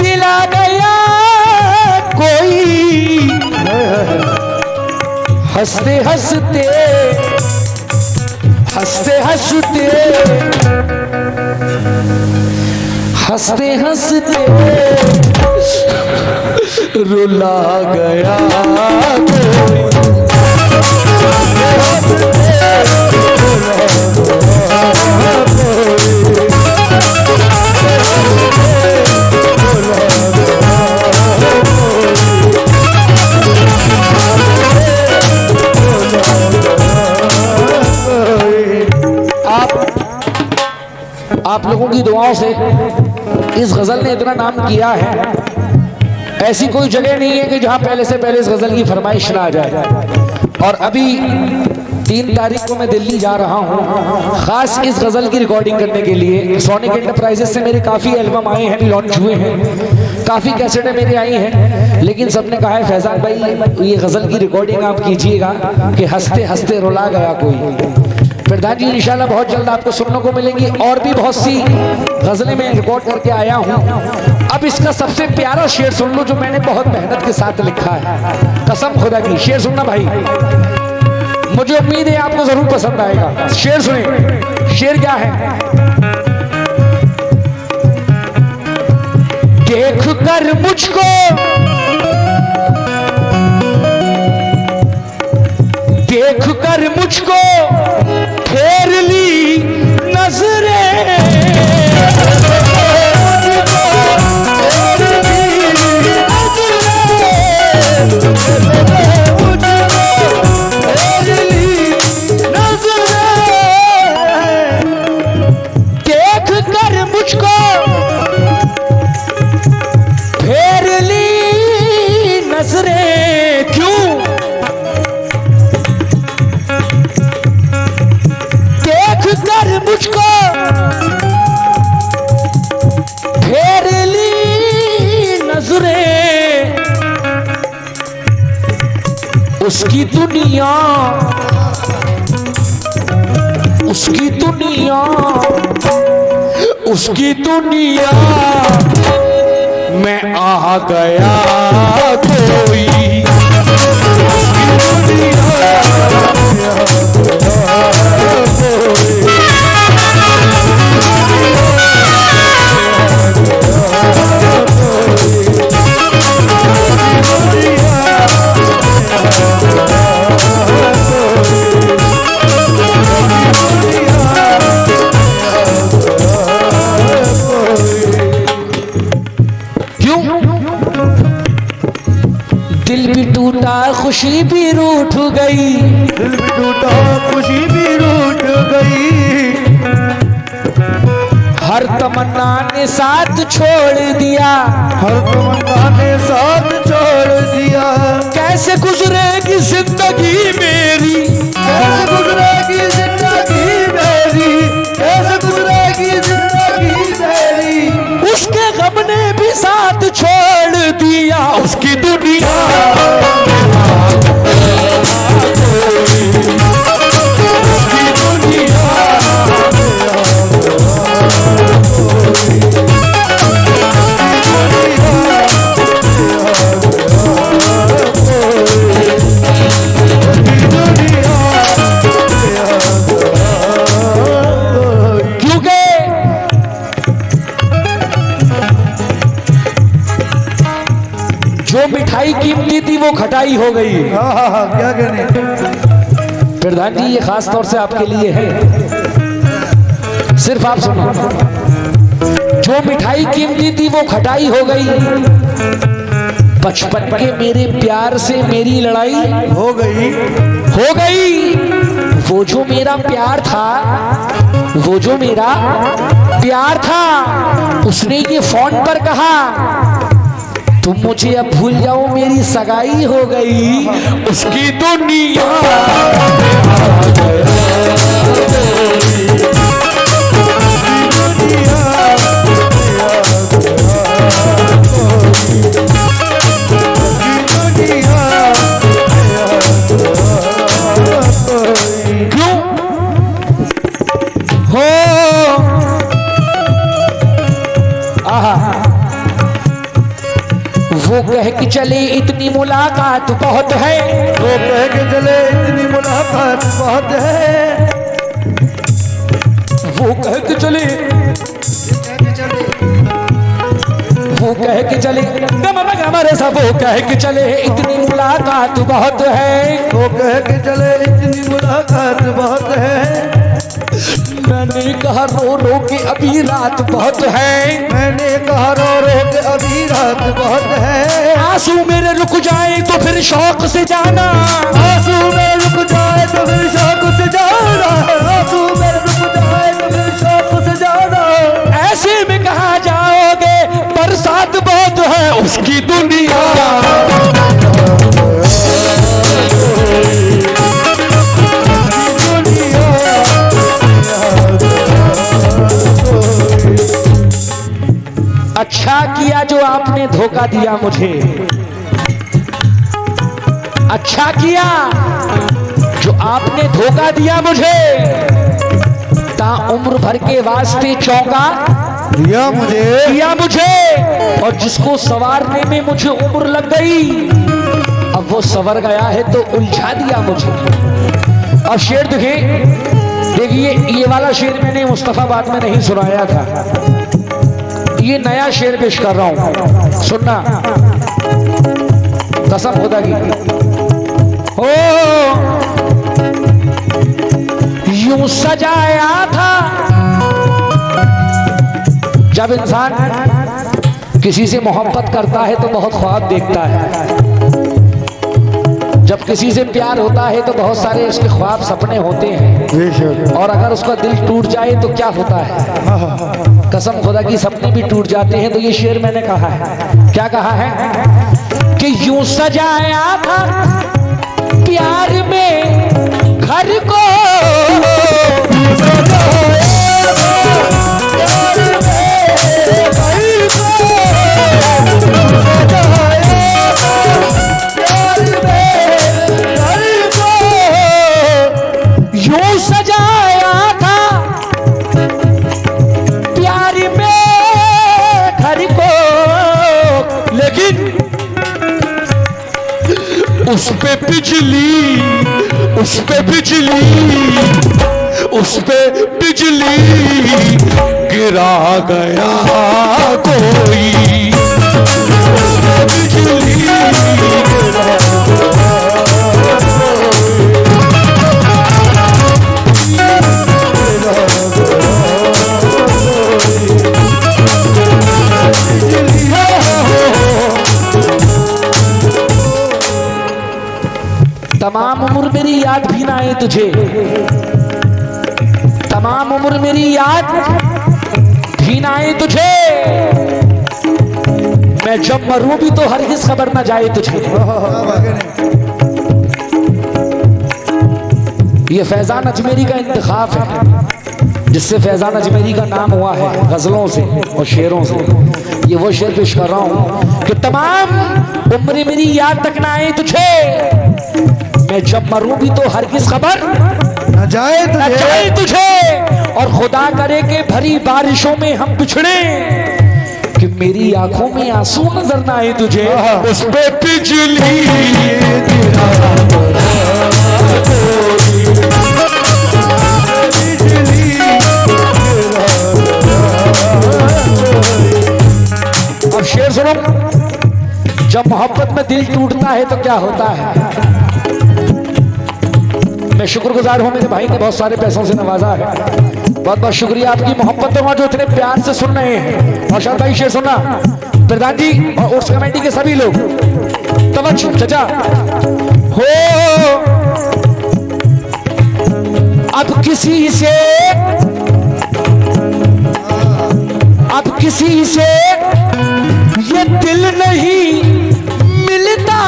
दिला गया कोई, हंसते हंसते हंसते हंसते हंसते हंसते रुला गया आप लोगों की दुआओं से इस गजल ने इतना नाम किया है, ऐसी कोई जगह नहीं है कि जहां पहले से पहले इस गजल की फरमाइश ना आ जाए। और अभी 3 तारीख को मैं दिल्ली जा रहा हूँ खास इस गजल की रिकॉर्डिंग करने के लिए। सोनिक एंटरप्राइजेस से मेरे काफी एल्बम आए हैं, लॉन्च हुए हैं, काफी कैसेटें मेरी आई हैं, लेकिन सबने कहा है फैजान भाई ये गजल की रिकॉर्डिंग आप कीजिएगा कि हंसते हंसते रुला गया कोई। प्रधान जी इंशाल्लाह बहुत जल्द आपको सुनने को मिलेंगी। और भी बहुत सी गजलें मैं रिकॉर्ड करके आया हूँ। अब इसका सबसे प्यारा शेर सुन लो जो मैंने बहुत मेहनत के साथ लिखा है, कसम खुदा की। शेर सुनना भाई, मुझे उम्मीद है आपको जरूर पसंद आएगा। शेर सुने। शेर क्या है? देख कर मुझको देख कर मुझको फेर ली नजरें, देख कर मुझको फेर ली नजरें। क्यों? देख कर मुझको फेर ली नजरें, उसकी दुनिया उसकी दुनिया उसकी दुनिया मैं आ गया कोई। दिल भी टूटा खुशी भी रूठ गई, दिल भी टूटा खुशी भी रूठ गई, हर तमन्ना ने साथ छोड़ दिया, हर तमन्ना ने साथ छोड़ दिया। कैसे गुजरेगी जिंदगी मेरी, कैसे गुजरेगी जिंदगी मेरी, कैसे गुजरेगी जिंदगी मेरी, उसके गम ने भी साथ छोड़ दिया, उसकी दुनिया जो मिठाई कीमती थी वो खटाई हो गई। हाँ, क्या कहने। प्रधान जी ये खास तौर से आपके लिए है, सिर्फ आप सुनो। जो मिठाई कीमती थी वो खटाई हो गई, बचपन के मेरे प्यार से मेरी लड़ाई हो गई। वो जो मेरा प्यार था, वो जो मेरा प्यार था, उसने ये फोन पर कहा तुम मुझे अब भूल जाओ मेरी सगाई हो गई, उसकी दुनिया क्यों हो वो कह के चले इतनी मुलाकात बहुत है, वो कह के चले इतनी मुलाकात बहुत है, वो कह के चले हमारे सब वो कह के चले इतनी मुलाकात बहुत है, वो कह के चले इतनी मुलाकात बहुत है। मैंने कहा रो रो के अभी रात बहुत है, मैंने कहा रो रो के अभी रात बहुत है। आंसू मेरे रुक जाए तो फिर शौक से जाना, आंसू मेरे रुक जाए तो फिर शौक से जाना, आंसू मेरे रुक जाए तो फिर शौक से जाना। ऐसे में कहा जाओगे बरसात बहुत है, उसकी दुनिया अच्छा किया जो आपने धोखा दिया मुझे, अच्छा किया जो आपने धोखा दिया मुझे, ता उम्र भर के वास्ते चौंका दिया मुझे, और जिसको संवारने में मुझे उम्र लग गई, अब वो संवर गया है तो उलझा दिया मुझे। अब शेर देखिए, ये वाला शेर मैंने मुस्तफाबाद में नहीं सुनाया था, ये नया शेर पेश कर रहा हूं, सुनना कसम खुदा की। हो यूं सजाया था, जब इंसान किसी से मोहब्बत करता है तो बहुत ख्वाब देखता है, जब किसी से प्यार होता है तो बहुत सारे उसके ख्वाब सपने होते हैं, और अगर उसका दिल टूट जाए तो क्या होता है, कसम खुदा की सपने भी टूट जाते हैं। तो ये शेर मैंने कहा है, क्या कहा है कि यूं सजाया था प्यार में घर को, यूं सजाया था प्यार में घर को, लेकिन उस पे बिजली, उस पे बिजली, उस पे बिजली गिरा गया कोई, बिजली गिरा तमाम उम्र मेरी याद भी ना आए तुझे, तमाम उम्र मेरी याद भी ना आए तुझे, मैं जब मरूं भी तो हरगिज़ खबर ना जाए तुझे। ये फैजान अजमेरी का इंतखाब है, जिससे फैजान अजमेरी का नाम हुआ है गजलों से और शेरों से। ये वो शेर पेश कर रहा हूं कि तमाम उम्र मेरी याद तक ना आए तुझे, मैं जब मरूं भी तो हरगिज़ खबर न जाए तुझे, और खुदा करे कि भरी बारिशों में हम बिछड़े, कि मेरी आंखों में आंसू नजर ना आए तुझे, उस पे बिजली अब शेर सुनो, जब मोहब्बत में दिल टूटता है तो क्या होता है। मैं शुक्रगुजार हूं, मेरे भाई ने बहुत सारे पैसों से नवाजा है, बहुत बहुत शुक्रिया आपकी मोहब्बतों का जो इतने प्यार से सुन रहे हैं। और शायद भाई शेर सुनना, प्रधान जी और उर्स कमेटी के सभी लोग, तवज्जो चचा हो, अब किसी से ये दिल नहीं मिलता,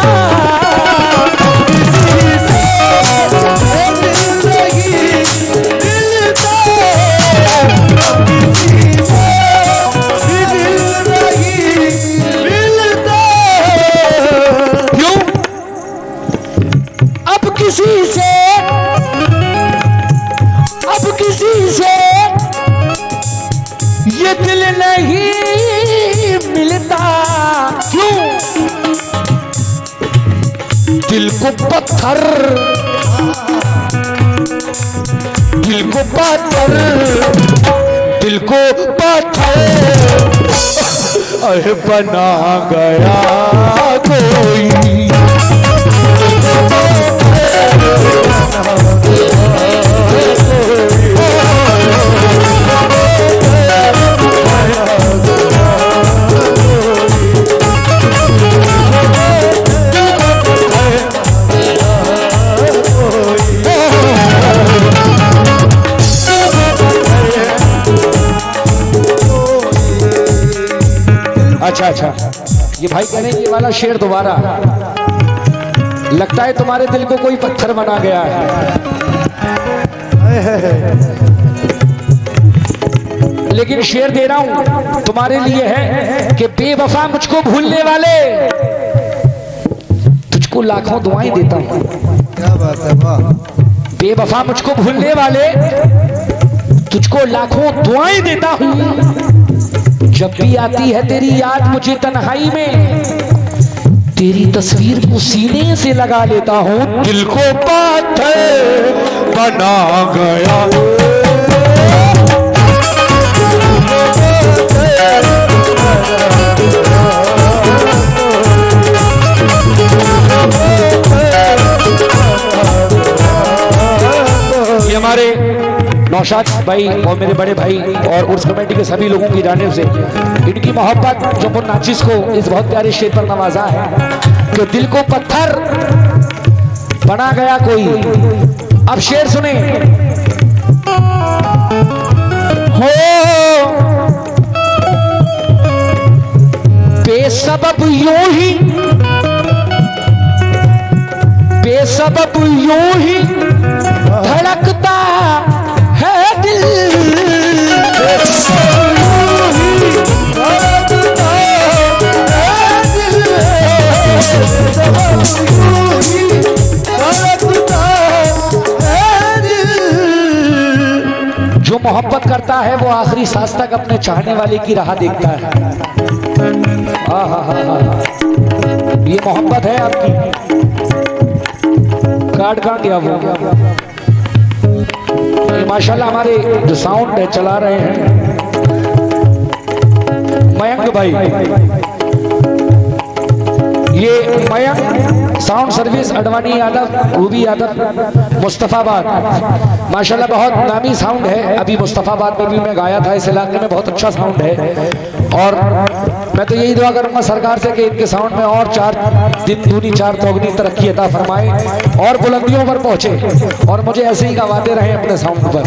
किसी से ये दिल नहीं मिलता, क्यों दिल को पत्थर, दिल को पत्थर, दिल को पत्थर बना गया कोई। अच्छा अच्छा, ये भाई कह रहे हैं ये वाला शेर दोबारा, लगता है तुम्हारे दिल को कोई पत्थर बना गया है। लेकिन शेर दे रहा हूं तुम्हारे लिए है कि बेवफा मुझको भूलने वाले, तुझको लाखों दुआएं देता हूं। क्या बात है, वाह। बेवफा मुझको भूलने वाले, तुझको लाखों दुआएं देता हूं। जब भी आती है तेरी याद मुझे तन्हाई में, तेरी तस्वीर को सीने से लगा लेता हूं। दिल को पाथर बना गया, ये हमारे नौशाद भाई और मेरे बड़े भाई और उर्स कमेटी के सभी लोगों की जानिब से इनकी मोहब्बत जो मुन नाचिस को इस बहुत प्यारे शेर पर नवाजा है कि दिल को पत्थर बना गया कोई। अब शेर सुने। हो बेसबब यूं ही, बेसबब यूं ही धड़कता है दिल, जो मोहब्बत करता है वो आखिरी सांस तक अपने चाहने वाले की राह देखता है। ये मोहब्बत है आपकी। कार्ड कहाँ गया वो? ये माशाल्लाह हमारे जो साउंड है चला रहे हैं मयंक भाई, ये Mayank sound service Advani Yadav, Ruby Yadav, Mustafabad. माशाल्लाह बहुत नामी साउंड है। अभी मुस्तफाबाद में भी मैं गाया था, इस इलाके में बहुत अच्छा साउंड है। और मैं तो यही दुआ करूंगा सरकार से कि इनके साउंड में और 4 दिन दूनी 4 चौगुनी तरक्की अता फरमाए और बुलंदियों पर पहुंचे और मुझे ऐसे ही गवाते रहे अपने साउंड पर।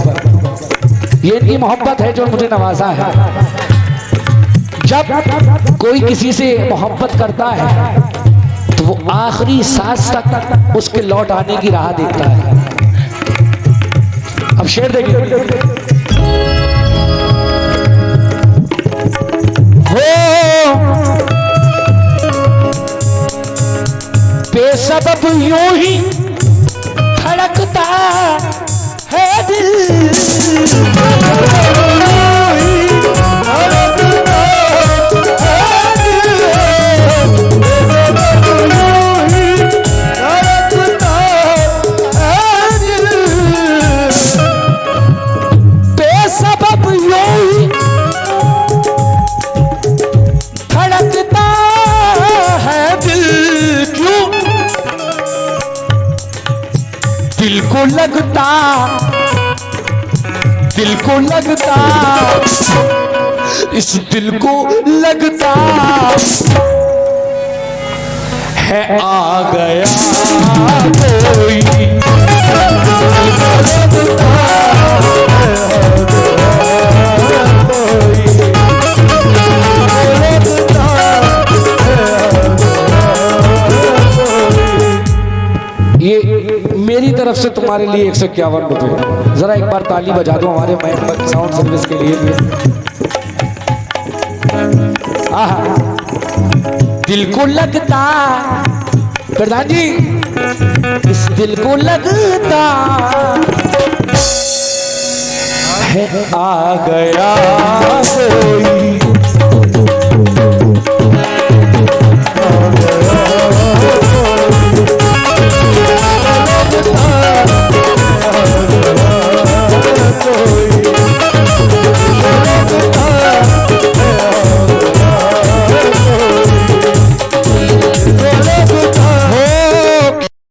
ये इनकी मोहब्बत है जो मुझे नवाजा है। जब कोई किसी से मोहब्बत करता है तो वो आखिरी सांस तक उसके लौट आने की राह देखता है। अब शेर देखिए। बेसबब यूं ही धड़कता है दिल, बेसबब यूं ही धड़कता है दिल। क्यों? दिल को लगता, दिल को लगता, इस दिल को लगता है आ गया कोई। ये मेरी तरफ से तुम्हारे लिए 151 रुपए। जरा एक बार ताली बजा दो हमारे मयंक साउंड सर्विस के लिए। आहा, दिल को लगता, प्रधान जी इस दिल को लगता है आ गया कोई।